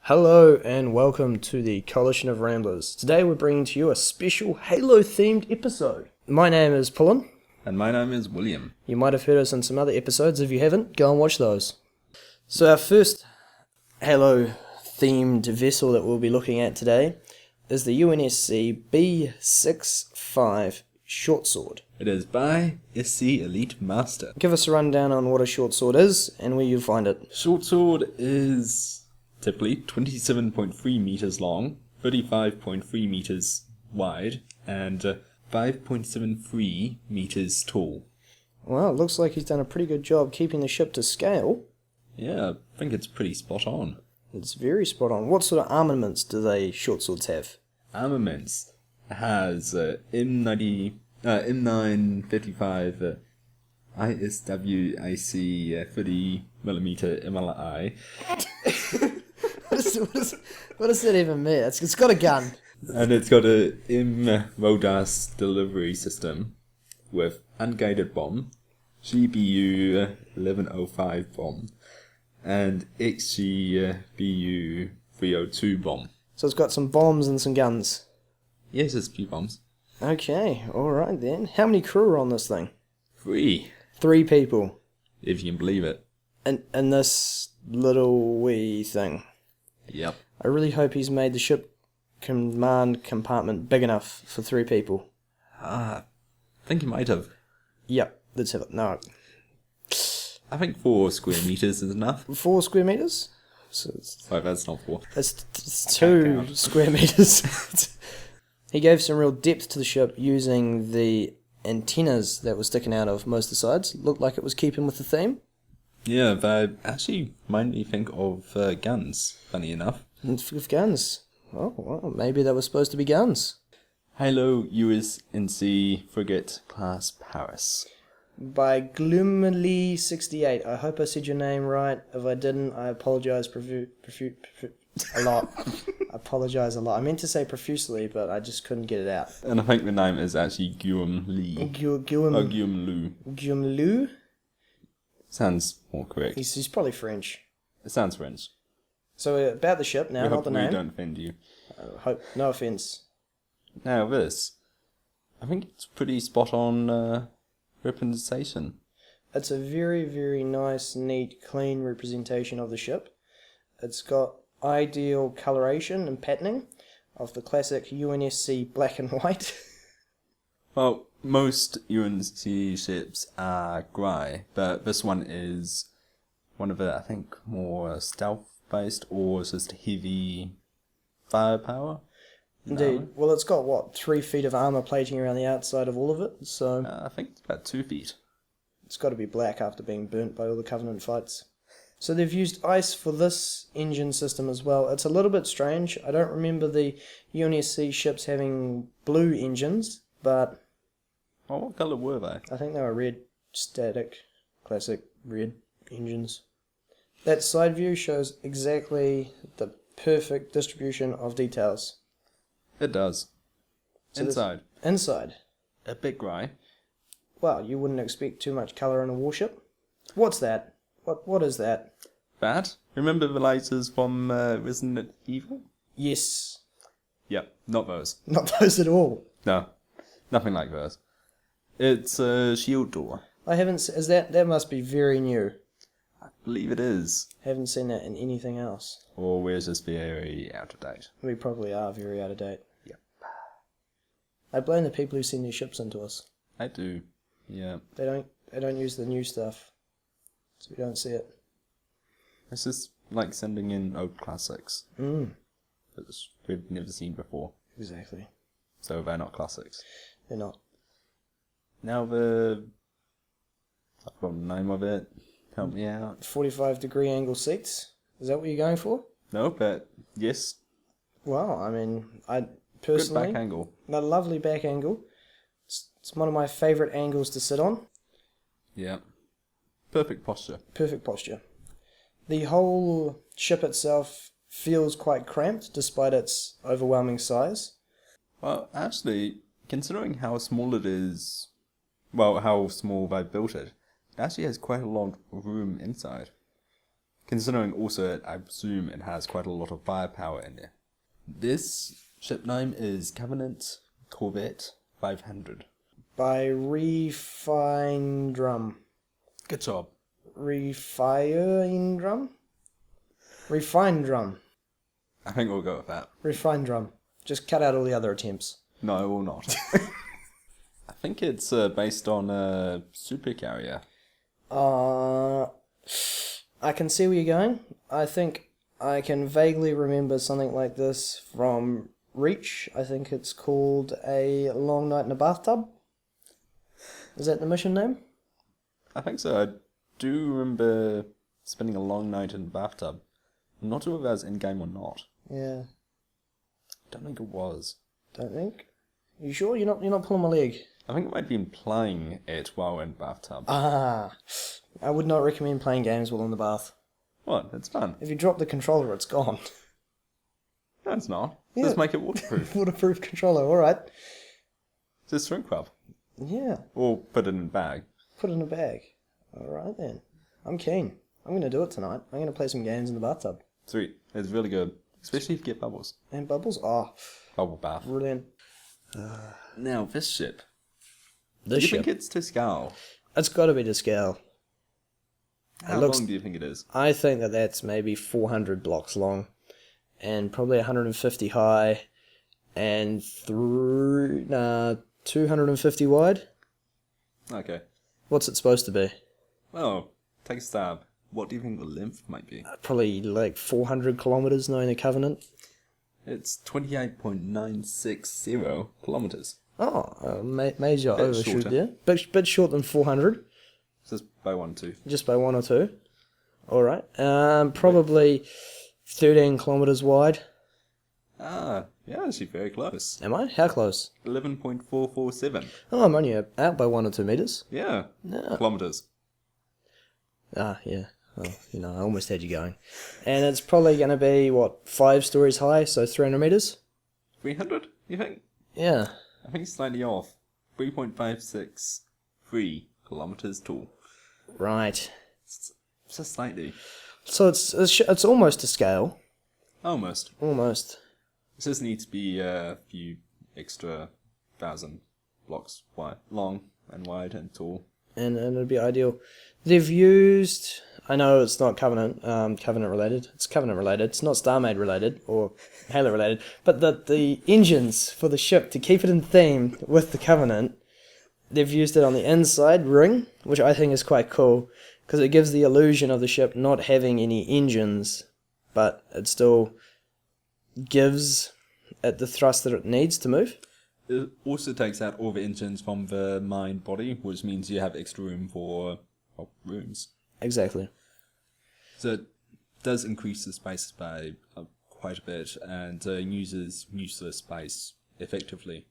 Hello and welcome to the Coalition of Ramblers. Today we're bringing to you a special Halo-themed episode. My name is Pullin. And my name is William. You might have heard us in some other episodes. If you haven't, go and watch those. So our first Halo-themed vessel that we'll be looking at today is the UNSC Be65 Shortsword. It is by SC Elite Master. Give us a rundown on what a shortsword is and where you'll find it. Shortsword is typically 27.3 meters long, 35.3 meters wide, and 5.73 meters tall. Well, it looks like he's done a pretty good job keeping the ship to scale. Yeah, I think it's pretty spot on. It's very spot on. What sort of armaments do they shortswords have? Armaments has M955 ISWIC 30mm MLI. What does that even mean? It's got a gun. And it's got a MRODAS delivery system with unguided bomb, GBU 1105 bomb, and XGBU 302 bomb. So it's got some bombs and some guns. Yes, it's a few bombs. Okay, alright then. How many crew are on this thing? 3, 3 people. if you can believe it. In this little wee thing. Yep. I really hope he's made the ship command compartment big enough for 3 people. I think you might have. Yep, let's have it. No. I think 4 square meters is enough. 4 square meters? So Wait, that's not 4. it's 2 square meters. He gave some real depth to the ship using the antennas that were sticking out of most of the sides. Looked like it was keeping with the theme. Yeah, they actually made me think of guns, funny enough. With guns. Oh, well, maybe they were supposed to be guns. Halo USNC Frigate class Paris. By Gloomily68. I hope I said your name right. If I didn't, I apologise a lot. I apologise a lot. I meant to say profusely, but I just couldn't get it out. And I think the name is actually Guillaume Lee. Guillaume Lou. Guillaume Lou? Sounds more correct. He's probably French. It sounds French. So about the ship now, We not hope the we name. don't offend you. Hope no offence. Now this, I think it's pretty spot on representation. It's a very, very nice, neat, clean representation of the ship. It's got ideal coloration and patterning of the classic UNSC black and white. Well, most UNSC ships are grey, but this one is one of the, I think, more stealth-based or just heavy firepower. Indeed. Well, it's got, 3 feet of armour plating around the outside of all of it, so I think it's about 2 feet. it's got to be black after being burnt by all the Covenant fights. So they've used ice for this engine system as well. It's a little bit strange. I don't remember the UNSC ships having blue engines, but Well, what colour were they? I think they were red, static, classic red engines. That side view shows exactly the perfect distribution of details. It does. So Inside, Inside. a bit grey. Well, you wouldn't expect too much colour in a warship. What's that? What is that? That? Remember the lasers from Resident Evil? Yes. Yep, not those. Not those at all. No, nothing like those. It's a shield door. I haven't... That must be very new. I believe it is. Haven't seen that in anything else. Or we're just very out of date. We probably are very out of date. Yep. I blame the people who send their ships into us. I do. Yeah. They don't use the new stuff. So we don't see it. It's just like sending in old classics. Mm. That we've never seen before. Exactly. So they're not classics. They're not. Now I've got the name of it. Help me out. 45-degree angle seats. Is that what you're going for? No, but yes. Well, I mean, I personally... Good back angle. A lovely back angle. It's one of my favourite angles to sit on. Yeah. Perfect posture. Perfect posture. The whole ship itself feels quite cramped despite its overwhelming size. Well, actually, considering how small it is, well, how small they built it, it actually has quite a lot of room inside. Considering also, I presume it has quite a lot of firepower in there. This ship name is Covenant Corvette 500. By Refinedrum. Good job. Refinedrum? Refinedrum. I think we'll go with that. Refinedrum. Just cut out all the other attempts. No, I will not. I think it's based on a supercarrier. I can see where you're going. I think I can vaguely remember something like this from Reach. I think it's called A Long Night in a Bathtub. Is that the mission name? I think so. I do remember spending a long night in the bathtub. I'm not sure if that was in-game or not. Yeah. Don't think it was. Don't think. You sure? You're not pulling my leg? I think it might be playing it while in the bathtub. Ah. I would not recommend playing games while in the bath. What? It's fun. If you drop the controller, it's gone. No, it's not. Yeah. Just make it waterproof. Waterproof controller, alright. Just shrink wrap. Yeah. Or put it in a bag. Put it in a bag. Alright then. I'm keen. I'm going to do it tonight. I'm going to play some games in the bathtub. Sweet. It's really good. Especially if you get bubbles. And bubbles? Oh, Bubble bath. brilliant. Now, this ship. This do you ship? think it's to scale? It's got to be to scale. How long do you think it is? I think that's maybe 400 blocks long. And probably 150 high. And 250 wide. Okay. What's it supposed to be? Well, take a stab. What do you think the length might be? Probably like 400 kilometers, knowing the Covenant. It's 28.960 kilometers. Oh, major Bit overshoot shorter. there. Bit short than 400. Just by 1 2. Just by 1 or 2. Alright. Probably 13 kilometers wide. Ah, yeah, actually very close. Am I? How close? 11.447. Oh, I'm only out by 1 or 2 meters. Yeah. Yeah. Kilometers. Ah, yeah. Well, I almost had you going. And it's probably going to be, 5 stories high, so 300 meters? 300, you think? Yeah. I think it's slightly off. 3.563 kilometers tall. Right. Just slightly. So it's almost to scale. Almost. Almost. It just needs to be a few extra 1,000 blocks wide, long and wide and tall. And it'd be ideal. They've used... I know it's not Covenant related. It's Covenant related. It's not Starmade related or Halo related. But the engines for the ship, to keep it in theme with the Covenant, they've used it on the inside ring, which I think is quite cool, because it gives the illusion of the ship not having any engines, but it still gives it the thrust that it needs to move. It also takes out all the engines from the main body, which means you have extra room for rooms. Exactly. So it does increase the space by quite a bit and uses useless space effectively.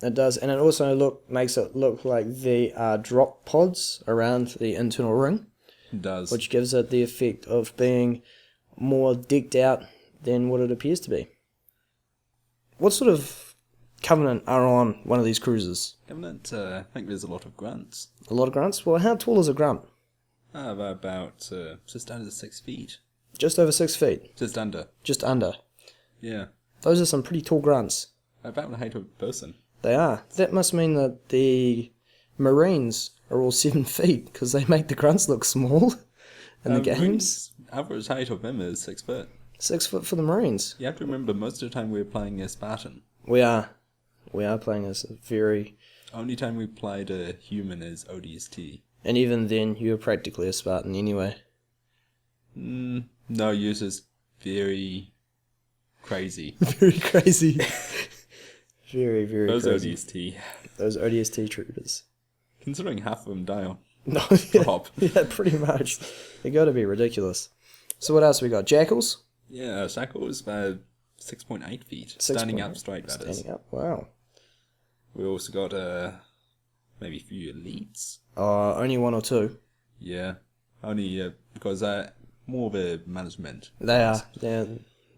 It does, and it also makes it look like there are drop pods around the internal ring. It does. Which gives it the effect of being more decked out than what it appears to be. What sort of Covenant are on one of these cruisers? Covenant, I think there's a lot of grunts. A lot of grunts? Well, how tall is a grunt? About just under 6 feet. Just over 6 feet. Just under. Just under. Yeah. Those are some pretty tall grunts. About the height of a person. They are. That must mean that the Marines are all 7 feet, because they make the grunts look small in the games. Average height of them is 6 foot. 6 foot for the Marines. You have to remember, most of the time we're playing a Spartan. We are. We are playing as a very... Only time we played a human is ODST. And even then, you're practically a Spartan anyway. No, yours is very crazy. Very crazy. Very, very Those crazy. ODST. Those ODST troopers. Considering half of them die on No, drop. yeah, pretty much. They got to be ridiculous. So what else we got? Jackals? Yeah, Shackle is about 6.8 feet. Standing up straight, that is. Standing up, wow. We also got maybe a few elites. Only 1 or 2. Yeah, only because more of a management. They are. They're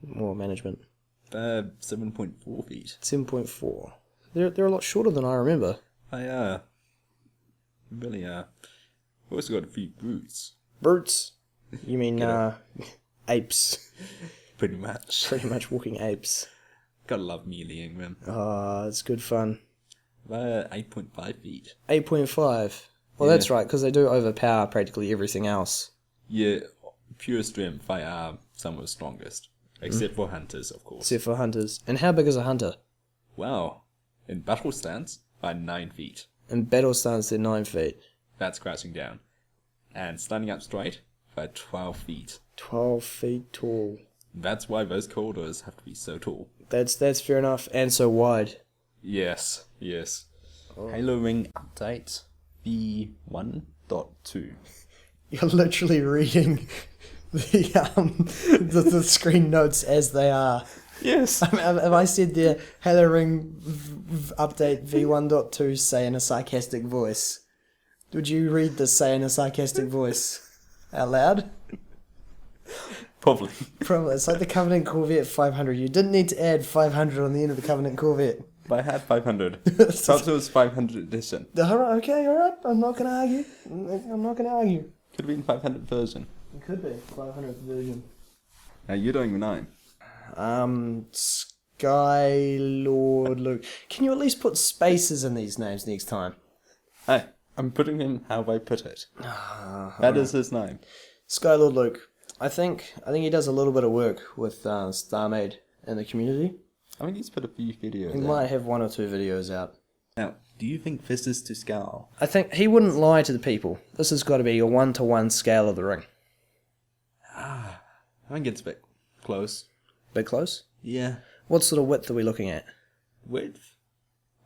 more management. 7.4 feet. 7.4. They're a lot shorter than I remember. They are. Really are. We also got a few brutes. Brutes. You mean apes? Pretty much. Pretty much walking apes. Gotta love mealying them. Oh, it's good fun. They're 8.5 feet. 8.5. Well, Yeah. that's right, because they do overpower practically everything else. Yeah, pure strength, they are some of the strongest. Except for hunters, of course. Except for hunters. And how big is a hunter? Wow. In battle stance, they're 9 feet. In battle stance, they're 9 feet. That's crouching down. And standing up straight, they're 12 feet. 12 feet tall. That's why those corridors have to be so tall. That's fair enough, and so wide. Yes. Halo Ring update V1.2. You're literally reading the screen notes as they are. Yes. Have I said there, Halo Ring update V1.2 say in a sarcastic voice? Would you read this say in a sarcastic voice out loud? Probably. Probably. It's like the Covenant Corvette 500. You didn't need to add 500 on the end of the Covenant Corvette. But I had 500. Perhaps it was 500 edition. Okay, alright. I'm not going to argue. Could have been 500 version. It could be. 500th version. Now you don't even know. Skylord Luke. Can you at least put spaces in these names next time? Hey, I'm putting in how they put it. That is his name. Skylord Luke. I think he does a little bit of work with Starmade in the community. I think he's put a few videos He out. might have 1 or 2 videos out. Now, do you think this is to scale? I think he wouldn't lie to the people. This has got to be a 1-to-1 scale of the ring. I think it's a bit close. Bit close? Yeah. What sort of width are we looking at? Width?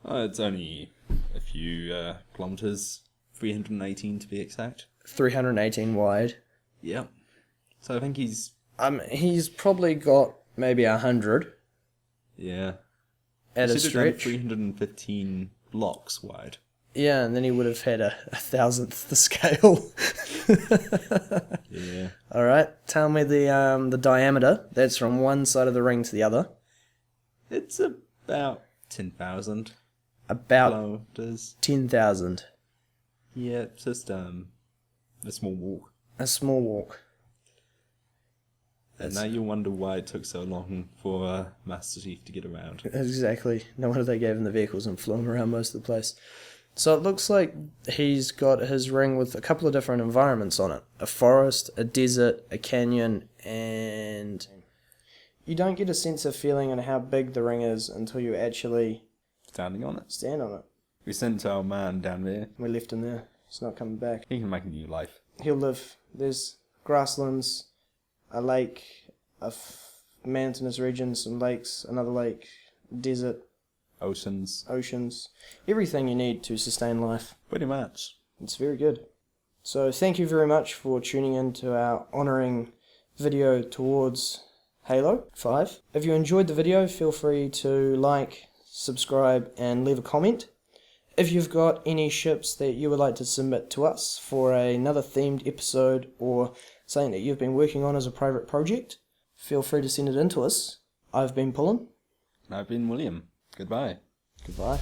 Oh, it's only a few kilometers. 318 to be exact. 318 wide. Yep. So I think he's... He's probably got maybe 100 Yeah. at a He should have done stretch. 315 blocks wide. Yeah, and then he would have had a 1,000th the scale. Yeah. Alright, tell me the diameter. That's from one side of the ring to the other. It's about 10,000 About kilometers. 10,000. Yeah, it's just a small walk. A small walk. And now you wonder why it took so long for Master Chief to get around. Exactly. No wonder they gave him the vehicles and flew him around most of the place. So it looks like he's got his ring with a couple of different environments on it. A forest, a desert, a canyon, and... You don't get a sense of feeling on how big the ring is until you actually... Standing on it. stand on it. We sent our man down there. We left him there. He's not coming back. He can make a new life. He'll live. There's grasslands, a lake, mountainous region, some lakes, another lake, desert, Oceans. oceans, everything you need to sustain life. Pretty much. It's very good. So thank you very much for tuning in to our honouring video towards Halo 5. If you enjoyed the video, feel free to like, subscribe and leave a comment. If you've got any ships that you would like to submit to us for another themed episode or something that you've been working on as a private project, feel free to send it in to us. I've been Pullin. I've been William. Goodbye. Goodbye.